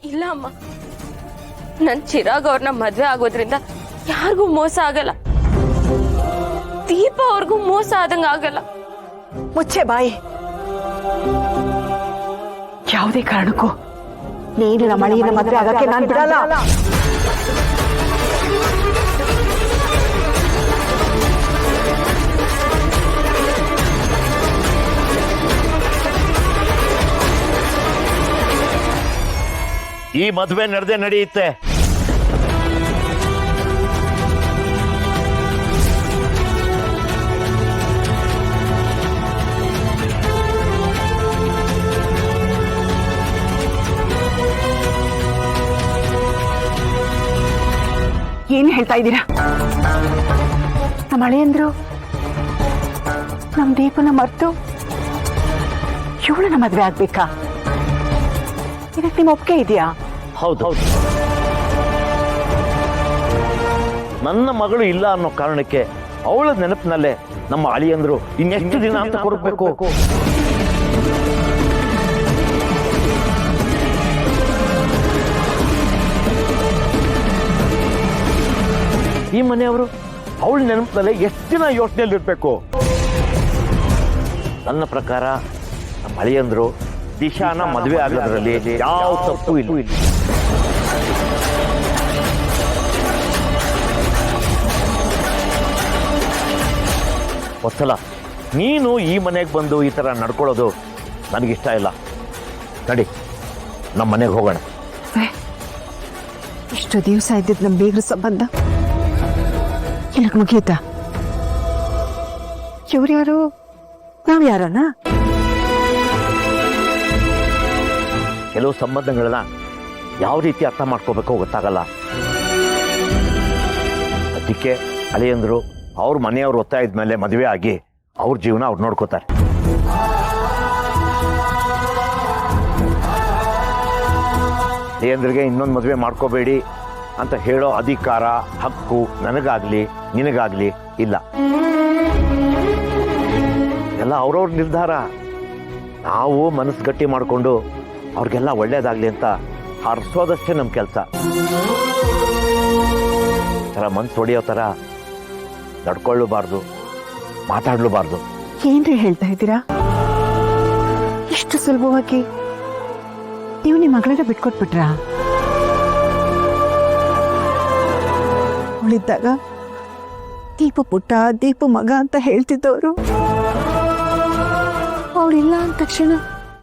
ಇಲ್ಲ ಅಮ್ಮ, ನನ್ ಚಿರಾಗ್ ಅವ್ರನ್ನ ಮದ್ವೆ ಆಗೋದ್ರಿಂದ ಯಾರಿಗೂ ಮೋಸ ಆಗಲ್ಲ. ದೀಪ ಅವ್ರಿಗೂ ಮೋಸ ಆದಂಗ ಆಗಲ್ಲ. ಮುಚ್ಚೆ ಬಾಯಿ. ಯಾವುದೇ ಕಾರಣಕ್ಕೂ ನೀನು ನಮ್ಮ ಅಳಿಯನ ಮದ್ವೆ ಆಗಕ್ಕೆ ನಾನು ಬಿಡಲ್ಲ. ಈ ಮದುವೆ ನಡೆದೇ ನಡೆಯುತ್ತೆ. ಏನ್ ಹೇಳ್ತಾ ಇದ್ದೀರಾ? ನಮ್ಮ ಅಳಿಯಂದ್ರು ನಮ್ ದೀಪನ ಮರ್ತು ಇವಳನ್ನ ಮದ್ವೆ ಆಗ್ಬೇಕಾ? ಇದಕ್ಕೆ ನಿಮ್ಮ ಒಪ್ಪಿಗೆ ಇದೆಯಾ? ಹೌದು, ನನ್ನ ಮಗಳು ಇಲ್ಲ ಅನ್ನೋ ಕಾರಣಕ್ಕೆ ಅವಳ ನೆನಪಿನಲ್ಲೇ ನಮ್ಮ ಅಳಿಯಂದ್ರು ಇನ್ನೆಷ್ಟು ದಿನ ಅಂತ ಕೊಡಬೇಕು? ಈ ಮನೆಯವರು ಅವಳ ನೆನಪಿನಲ್ಲೇ ಎಷ್ಟು ದಿನ ಯೋಚನೆಯಲ್ಲಿ ಇರ್ಬೇಕು? ನನ್ನ ಪ್ರಕಾರ ನಮ್ಮ ಅಳಿಯಂದ್ರು ದಿಶಾನ ಮದುವೆ ಆಗೋದ್ರಲ್ಲಿ ಯಾವ ತಪ್ಪು ಇಲ್ಲ. ಒಂದ್ಸಲ ನೀನು ಈ ಮನೆಗೆ ಬಂದು ಈ ಥರ ನಡ್ಕೊಳ್ಳೋದು ನನಗಿಷ್ಟ ಇಲ್ಲ. ನಡಿ, ನಮ್ಮ ಮನೆಗೆ ಹೋಗೋಣ. ಇಷ್ಟು ದಿವಸ ಇದ್ದಿದ್ದು ನಮ್ಮ ಬೀಗ್ರ ಸಂಬಂಧ ಇಲ್ಲಿಗೆ ಮುಗಿಯುತ್ತಾ? ಇವ್ರು ಯಾರು, ನಾವ್ ಯಾರನ್ನ? ಕೆಲವು ಸಂಬಂಧಗಳನ್ನ ಯಾವ ರೀತಿ ಅರ್ಥ ಮಾಡ್ಕೋಬೇಕೋ ಗೊತ್ತಾಗಲ್ಲ. ಅದಕ್ಕೆ ಅಳಿಯಂದ್ರು ಅವ್ರ ಮನೆಯವ್ರು ಒತ್ತಾಯದ ಮೇಲೆ ಮದುವೆ ಆಗಿ ಅವ್ರ ಜೀವನ ಅವ್ರು ನೋಡ್ಕೋತಾರೆ. ಅಳಿಯಂದ್ರಿಗೆ ಇನ್ನೊಂದು ಮದುವೆ ಮಾಡ್ಕೋಬೇಡಿ ಅಂತ ಹೇಳೋ ಅಧಿಕಾರ, ಹಕ್ಕು ನನಗಾಗ್ಲಿ ನಿನಗಾಗ್ಲಿ ಇಲ್ಲ. ಎಲ್ಲ ಅವ್ರವ್ರ ನಿರ್ಧಾರ. ನಾವು ಮನಸ್ಸು ಗಟ್ಟಿ ಮಾಡಿಕೊಂಡು ಅವ್ರಿಗೆಲ್ಲ ಒಳ್ಳೇದಾಗ್ಲಿ ಅಂತ ಹರ್ಸೋದಷ್ಟೇ ನಮ್ಮ ಕೆಲಸ. ಥರ ಮನ್ಸು ಹೊಡೆಯೋ ಥರ ನಡ್ಕೊಳ್ಳಬಾರ್ದು, ಮಾತಾಡ್ಲೂಬಾರ್ದು. ಏನ್ರಿ ಹೇಳ್ತಾ ಇದ್ದೀರಾ? ಇಷ್ಟು ಸುಲಭವಾಗಿ ನೀವು ನಿಮ್ಮ ಮಗಳನ್ನ ಬಿಟ್ಕೊಟ್ಬಿಟ್ರಾ? ಅವಳಿದ್ದಾಗ ದೀಪು ಪುಟ್ಟ, ದೀಪು ಮಗ ಅಂತ ಹೇಳ್ತಿದ್ದವರು ಅವಳಿಲ್ಲ ಅಂದ ತಕ್ಷಣ